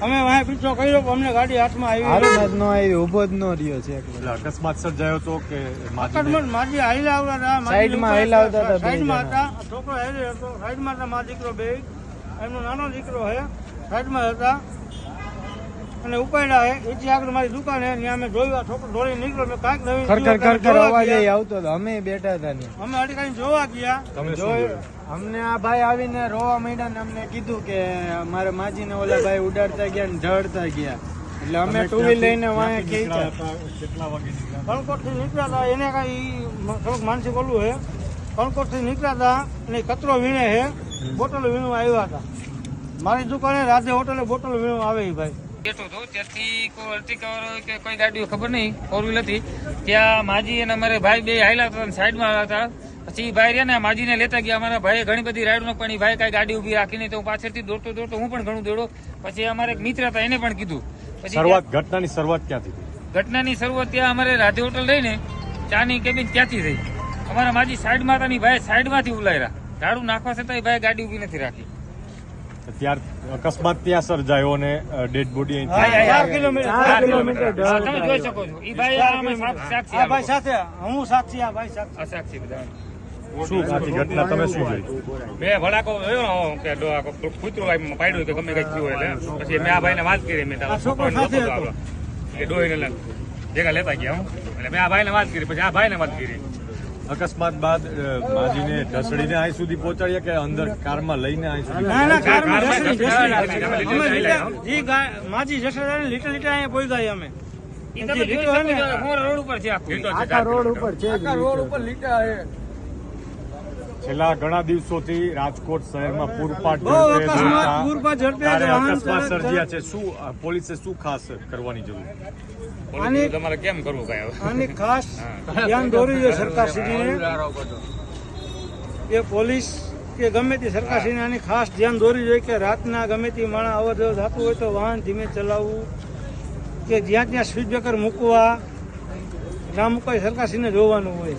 અમે વાંહે પીછો કર્યો પણ અમને ગાડી હાથમાં આવી ઉભો જ ન રહ્યો છે. અકસ્માત સર્જાયો તો કે અકસ્માત માજી હાઈલા આવતા હતા, સાઈડમાં હાઈલાવતા હતા, સાઈડમાં હતા, છોકરો હાઈલે હતો, સાઈડમાં હતા, મારો દીકરો બે, એમનો નાનો દીકરો છે, સાઈડમાં હતા અને ઉપાડ્યા હે. એથી આગળ મારી દુકાન હે, ત્યાં અમે જોયું, છોકરો દોડી નીકળ્યો, મેં કાંઈક નવીન ખરખર અવાજ આવતો હતો. અમે બેઠા હતા ને, અમે અડીકાઈને જોવા ગયા. તમે અમને આ ભાઈ આવીને રોવા માંડ્યા ને અમને કીધું કે મારા માજીને ઓલા ભાઈ ઉડાડતા ગયા ને ઢળતા ગયા, એટલે અમે ટુ વ્હીલ લઈને વાંહે ખેંચ્યા. કેટલા વાગે નીકળ્યા? કણકોટથી નીકળ્યા હતા, એને કાંઈ થોડુંક માનસિક ઓલું છે. કણકોટથી નીકળ્યા હતા અને કચરો વીણે છે, બોટલો વીણવા આવ્યા હતા. મારી દુકાને રાધે હોટલે બોટલો વીણવા આવે ભાઈ. બેઠો હતો ત્યાંથી કોઈ અર્ટિકા કે કોઈ ગાડીઓ ખબર નહીં, ફોર વ્હીલ હતી. ત્યાં માજી અને અમારે ભાઈ બે હાઈલા હતા, સાઈડમાં હતા. પછી ભાઈ રહ્યા ને માજીને લેતા ગયા. અમારા ભાઈ ઘણી બધી રાઈડ પણ ભાઈ કઈ ગાડી ઉભી રાખીને તો હું પાછળથી દોડતો હું પણ ઘણું દોડો. પછી અમારે એક મિત્ર હતા, એને પણ કીધું. પછી ઘટનાની શરૂઆત ક્યાંથી? ઘટનાની શરૂઆત ત્યાં અમારે રાધે હોટલ રહીને ચાની કેબિન ત્યાંથી થઈ. અમારા માજી સાઈડમાં હતા, ભાઈ સાઈડમાંથી ઉલાયરા, ઝાડુ નાખવા છતાં ભાઈ ગાડી ઉભી નથી રાખી. ત્યાર અકસ્માત ત્યાં સર્જાયો અને ડેડ બોડી 4 કિલોમીટર તમે જોઈ શકો છો. એ ભાઈ સાક્ષી, આ ભાઈ સાથે હું સાક્ષી, આ ભાઈ સાક્ષી. સાક્ષી બધા. શું આખી ઘટના તમે શું જોઈ? મેં ભડાકો જોયો ને કે કૂતરું પાડ્યું કે ગમે કઈ થયું એટલે પછી મેં આ ભાઈને વાત કરી. મેં કે ડોહીને ભેગા લેતા ગયા હું, એટલે મેં આ ભાઈને વાત કરી. પછી આ ભાઈને વાત કરી. અકસ્માત બાદ માજીને ઢસડીને અહીં સુધી પહોંચાડ્યા કે અંદર કારમાં લઈને અહીં સુધી? માજી જસડા લીટર અહીંયા પહોંચ્યા અમે. રોડ ઉપર છે, આખા રોડ ઉપર છે, રોડ ઉપર લીટા છે. છેલ્લા ઘણા દિવસોથી રાજકોટ શહેરમાં પૂરપાટ અકસ્માત સર્જ્યા છે. શું પોલીસે શું ખાસ કરવાની જરૂર? તમારે કેમ કરવું કઈ આની ખાસ ધ્યાન દોરવું જોઈએ સરકારશ્રીને. એ પોલીસ કે ગમે તે સરકારશ્રીને આની ખાસ ધ્યાન દોરવું જોઈએ કે રાતના ગમે તે માણસ અવર જવર થતું હોય તો વાહન ધીમે ચલાવવું, કે જ્યાં ત્યાં સ્પીડ બ્રેકર મૂકવા ના મૂકવા સરકારશ્રીને જોવાનું હોય.